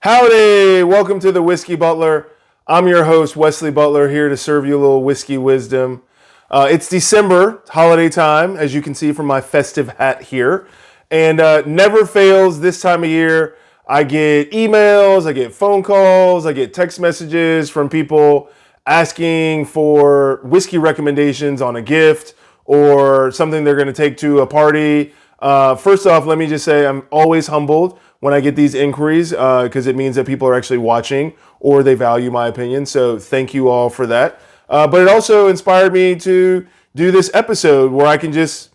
Howdy! Welcome to the Whiskey Butler. I'm your host, Wesley Butler, here to serve you a little whiskey wisdom. It's December, holiday time, as you can see from my festive hat here. And never fails this time of year. I get emails, I get phone calls, I get text messages from people asking for whiskey recommendations on a gift or something they're going to take to a party. First off, let me just say I'm always humbled when I get these inquiries because it means that people are actually watching or they value my opinion. So thank you all for that. But it also inspired me to do this episode where I can just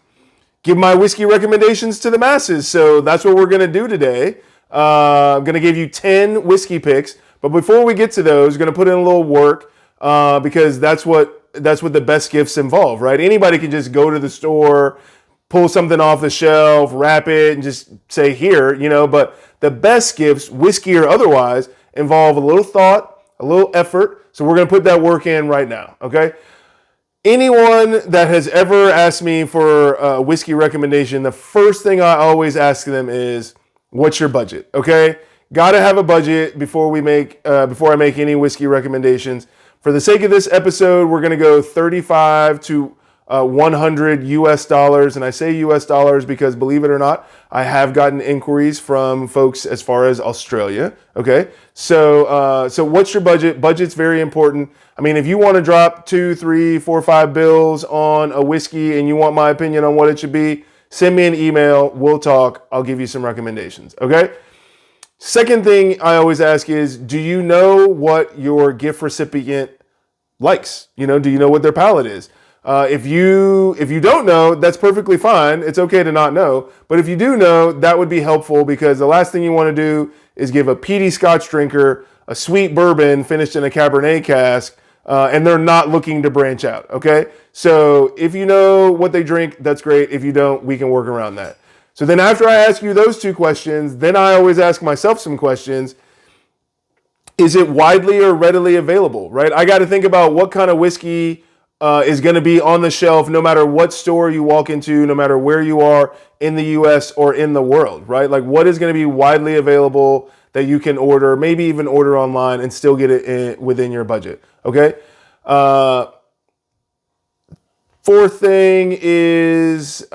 give my whiskey recommendations to the masses. So that's what we're going to do today. I'm going to give you 10 whiskey picks. But before we get to those, going to put in a little work because that's what the best gifts involve, right? Anybody can just go to the store, pull something off the shelf, wrap it, and just say here, but the best gifts, whiskey or otherwise, involve a little thought, a little effort. So we're going to put that work in right now, okay? Anyone that has ever asked me for a whiskey recommendation, the first thing I always ask them is, what's your budget, okay? Got to have a budget before I make any whiskey recommendations. For the sake of this episode, we're going to go 35 to 100 US dollars. And I say US dollars because, believe it or not, I have gotten inquiries from folks as far as Australia. Okay. So what's your budget? Budget's very important. I mean, if you want to drop 2, 3, 4, 5 bills on a whiskey and you want my opinion on what it should be, send me an email. We'll talk. I'll give you some recommendations. Okay. Second thing I always ask is, do you know what your gift recipient likes? Do you know what their palate is? If you don't know, that's perfectly fine. It's okay to not know. But if you do know, that would be helpful because the last thing you want to do is give a peaty Scotch drinker a sweet bourbon finished in a Cabernet cask, and they're not looking to branch out, okay? So if you know what they drink, that's great. If you don't, we can work around that. So then after I ask you those two questions, then I always ask myself some questions. Is it widely or readily available, right? I got to think about what kind of whiskey is going to be on the shelf no matter what store you walk into, no matter where you are in the US or in the world, right? Like what is going to be widely available that you can order, maybe even order online and still get it within your budget, okay? Fourth thing is,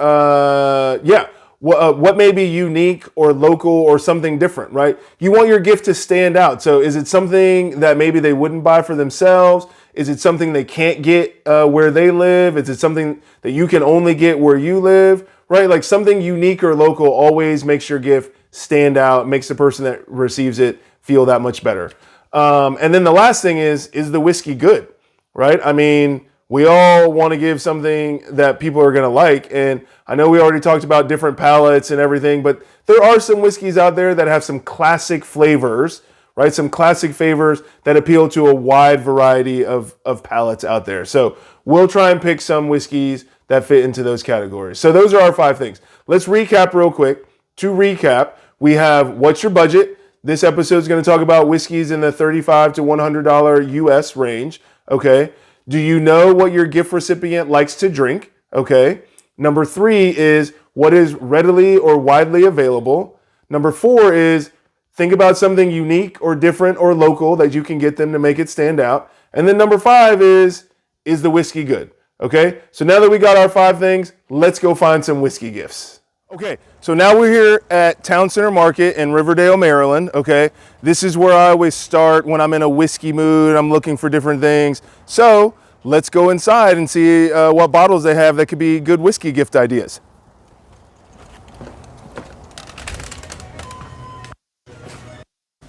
what may be unique or local or something different, right? You want your gift to stand out. So is it something that maybe they wouldn't buy for themselves? Is it something they can't get where they live? Is it something that you can only get where you live, right? Like something unique or local always makes your gift stand out, makes the person that receives it feel that much better. And then the last thing is the whiskey good, right? I mean, we all want to give something that people are going to like. And I know we already talked about different palates and everything, but there are some whiskeys out there that have some classic flavors, right? Some classic flavors that appeal to a wide variety of palates out there. So we'll try and pick some whiskeys that fit into those categories. So those are our 5 things. Let's recap real quick. To recap, we have what's your budget? This episode is going to talk about whiskeys in the $35 to $100 US range. Okay. Do you know what your gift recipient likes to drink? Okay. Number 3 is what is readily or widely available. Number 4 is think about something unique or different or local that you can get them to make it stand out. And then number 5 is the whiskey good? Okay. So now that we got our 5 things, let's go find some whiskey gifts. Okay, so now we're here at Town Center Market in Riverdale, Maryland, okay? This is where I always start when I'm in a whiskey mood, I'm looking for different things. So let's go inside and see what bottles they have that could be good whiskey gift ideas.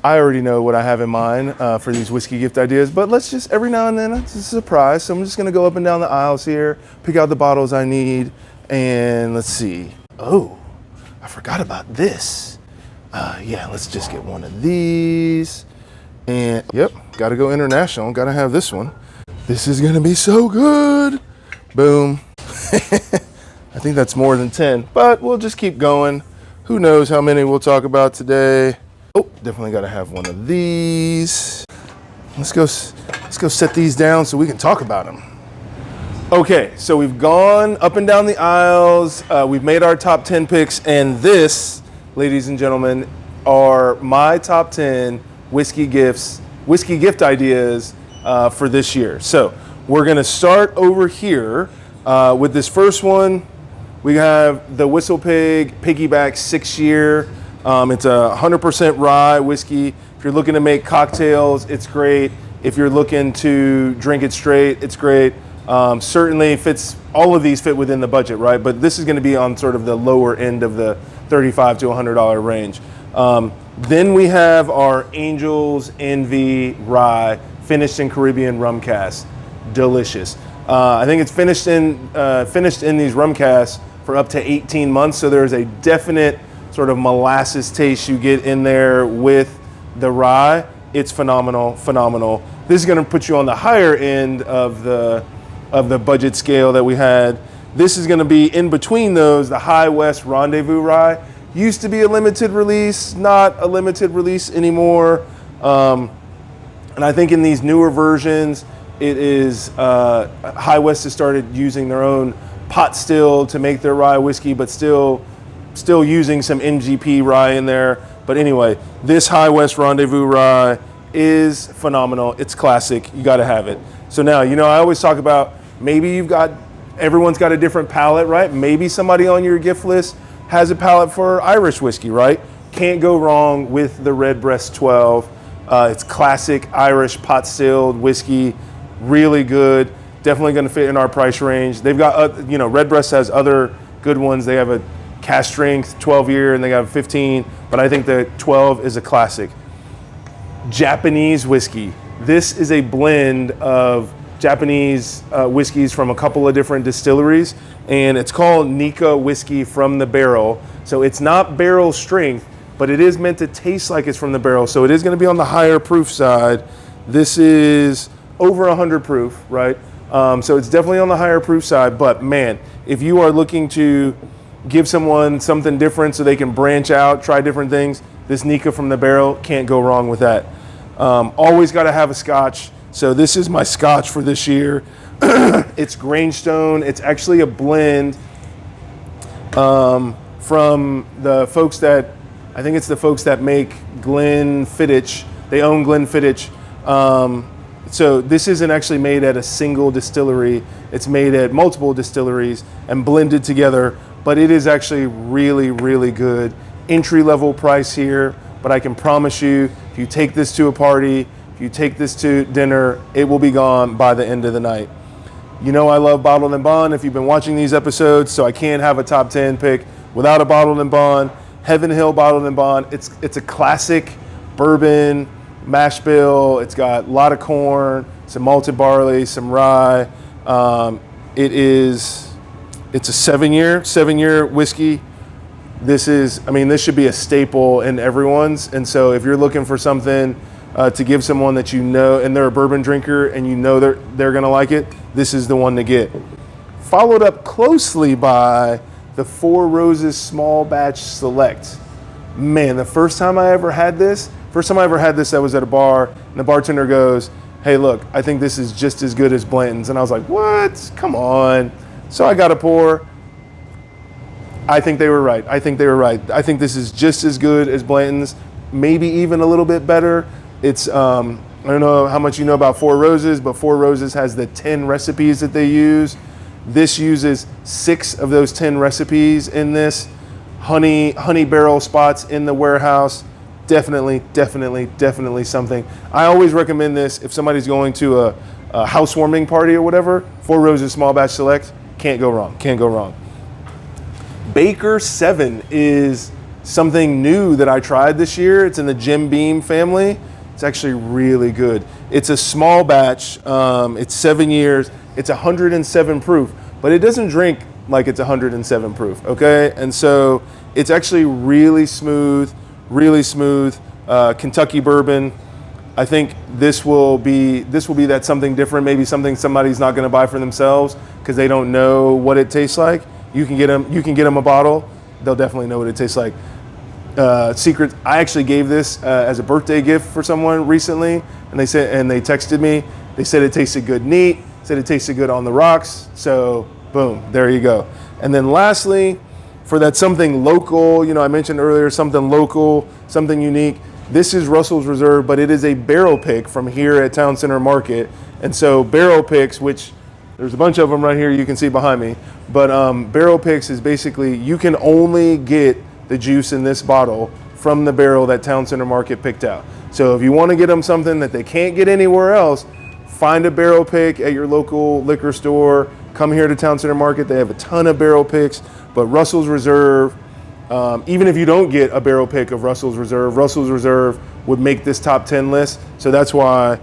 I already know what I have in mind for these whiskey gift ideas, but let's just, every now and then, it's a surprise. So I'm just gonna go up and down the aisles here, pick out the bottles I need, and let's see. Oh, I forgot about this. Let's just get one of these. And yep, gotta go international, gotta have this one. This is gonna be so good. Boom. I think that's more than 10, but we'll just keep going. Who knows how many we'll talk about today. Oh, definitely gotta have one of these. Let's go set these down so we can talk about them. Okay, so we've gone up and down the aisles. We've made our top 10 picks, and this, ladies and gentlemen, are my top 10 whiskey gift ideas for this year. So we're gonna start over here with this first one. We have the Whistle Pig Piggyback 6-year. It's a 100% rye whiskey. If you're looking to make cocktails, it's great. If you're looking to drink it straight, it's great. Certainly fits, all of these fit within the budget, right? But this is gonna be on sort of the lower end of the $35 to $100 range. Then we have our Angel's Envy Rye, finished in Caribbean rum cask. Delicious. I think it's finished in these rum casks for up to 18 months, so there's a definite sort of molasses taste you get in there with the rye. It's phenomenal, phenomenal. This is gonna put you on the higher end of the budget scale that we had. This is gonna be in between those. The High West Rendezvous Rye used to be a limited release, not a limited release anymore. And I think in these newer versions, it is, High West has started using their own pot still to make their rye whiskey, but still using some MGP rye in there. But anyway, this High West Rendezvous Rye is phenomenal. It's classic. You got to have it. So now, I always talk about maybe everyone's got a different palate, right? Maybe somebody on your gift list has a palate for Irish whiskey, right? Can't go wrong with the Redbreast 12. It's classic Irish pot stilled whiskey, really good. Definitely going to fit in our price range. They've got, Redbreast has other good ones. They have a cask strength 12-year and they got a 15, but I think the 12 is a classic. Japanese whiskey. This is a blend of Japanese whiskeys from a couple of different distilleries, and it's called Nikka Whiskey from the Barrel. So it's not barrel strength, but it is meant to taste like it's from the barrel. So it is going to be on the higher proof side. This is over 100 proof, right? So it's definitely on the higher proof side, but man, if you are looking to give someone something different so they can branch out, try different things, this Nikka from the Barrel, can't go wrong with that. Always got to have a scotch. So this is my scotch for this year. It's Grangestone. It's actually a blend from the folks that make Glenfiddich. They own Glenfiddich. So this isn't actually made at a single distillery. It's made at multiple distilleries and blended together, but it is actually really, really good. Entry-level price here, but I can promise you, if you take this to a party, if you take this to dinner, it will be gone by the end of the night. I love Bottled and Bond if you've been watching these episodes, so I can't have a top 10 pick without a Bottled and Bond. Heaven Hill Bottled and Bond. It's a classic bourbon mash bill. It's got a lot of corn, some malted barley, some rye. It's a 7-year whiskey. This should be a staple in everyone's. And so if you're looking for something to give someone that and they're a bourbon drinker and they're gonna like it, this is the one to get. Followed up closely by the Four Roses Small Batch Select. Man, the first time I ever had this, I was at a bar, and the bartender goes, "Hey, look, I think this is just as good as Blanton's." And I was like, "What? Come on." So I got a pour. I think they were right. I think this is just as good as Blanton's, maybe even a little bit better. It's, I don't know how much you know about Four Roses, but Four Roses has the 10 recipes that they use. This uses 6 of those 10 recipes in this. Honey barrel spots in the warehouse. Definitely something. I always recommend this if somebody's going to a housewarming party or whatever. Four Roses Small Batch Select, can't go wrong. Baker 7 is something new that I tried this year. It's in the Jim Beam family. It's actually really good. It's a small batch. It's 7 years. It's 107 proof, but it doesn't drink like it's 107 proof, okay? And so it's actually really smooth. Kentucky bourbon. I think this will be that something different, maybe something somebody's not going to buy for themselves because they don't know what it tastes like. You can get them a bottle. They'll definitely know what it tastes like. Secret. I actually gave this as a birthday gift for someone recently, and they texted me. They said it tasted good neat. Said it tasted good on the rocks. So boom, there you go. And then lastly, for that something local, I mentioned earlier, something local, something unique. This is Russell's Reserve, but it is a barrel pick from here at Town Center Market. And so barrel picks, which there's a bunch of them right here you can see behind me, but barrel picks is basically you can only get the juice in this bottle from the barrel that Town Center Market picked out. So if you want to get them something that they can't get anywhere else, find a barrel pick at your local liquor store. Come here to Town Center Market. They have a ton of barrel picks, but Russell's Reserve, even if you don't get a barrel pick of Russell's Reserve would make this top 10 list. So that's why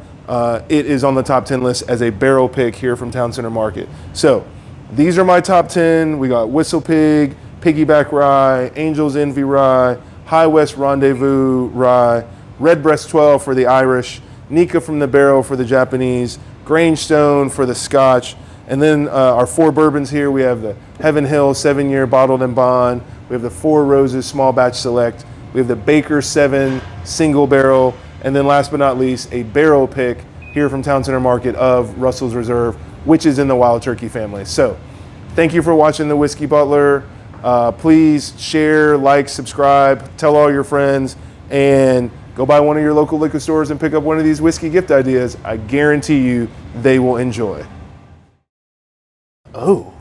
it is on the top 10 list as a barrel pick here from Town Center Market. So these are my top 10. We got Whistle Pig, Piggyback Rye, Angel's Envy Rye, High West Rendezvous Rye, Redbreast 12 for the Irish, Nika from the Barrel for the Japanese, Grangestone for the Scotch, and then our 4 bourbons here. We have the Heaven Hill 7-year bottled and bond. We have the 4 Roses small batch select. We have the Baker 7 single barrel, and then last but not least, a barrel pick here from Town Center Market of Russell's Reserve, which is in the Wild Turkey family. So thank you for watching the Whiskey Butler. Please share, like, subscribe, tell all your friends, and go by one of your local liquor stores and pick up one of these whiskey gift ideas. I guarantee you they will enjoy. Oh,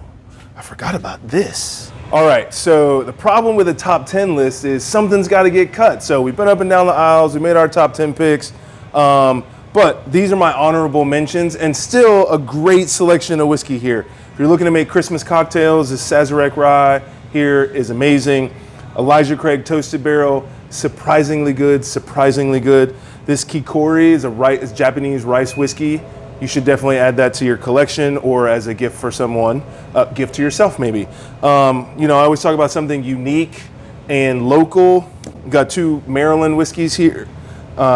I forgot about this. All right, so the problem with the top 10 list is something's got to get cut. So we've been up and down the aisles, we made our top 10 picks, but these are my honorable mentions and still a great selection of whiskey here. If you're looking to make Christmas cocktails, this Sazerac Rye here is amazing. Elijah Craig Toasted Barrel, surprisingly good, surprisingly good. This Kikori is Japanese rice whiskey. You should definitely add that to your collection or as a gift for someone, gift to yourself maybe. You know, I always talk about something unique and local. We've got 2 Maryland whiskeys here.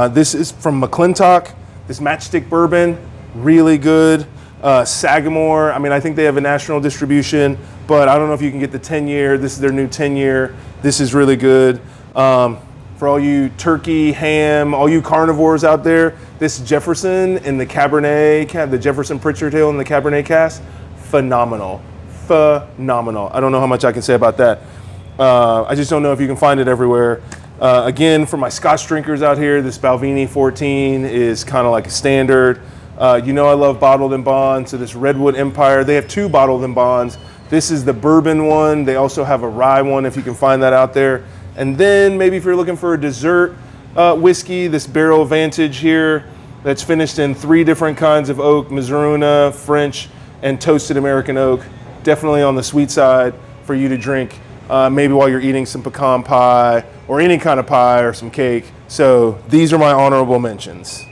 This is from McClintock, this Matchstick Bourbon, really good. Sagamore, I mean, I think they have a national distribution, but I don't know if you can get the 10-year. This is their new 10-year. This is really good. For all you turkey, ham, all you carnivores out there, this Jefferson in the Cabernet, the Jefferson Pritchard Hill in the Cabernet cask, phenomenal, phenomenal. I don't know how much I can say about that. I just don't know if you can find it everywhere. Again, for my Scotch drinkers out here, this Balvenie 14 is kind of like a standard. You know I love bottled and bond, so this Redwood Empire, they have 2 bottled and bonds. This is the bourbon one. They also have a rye one if you can find that out there. And then maybe if you're looking for a dessert whiskey, this Barrel Vantage here that's finished in 3 different kinds of oak, Mazzaruna, French, and toasted American oak. Definitely on the sweet side for you to drink maybe while you're eating some pecan pie or any kind of pie or some cake. So these are my honorable mentions.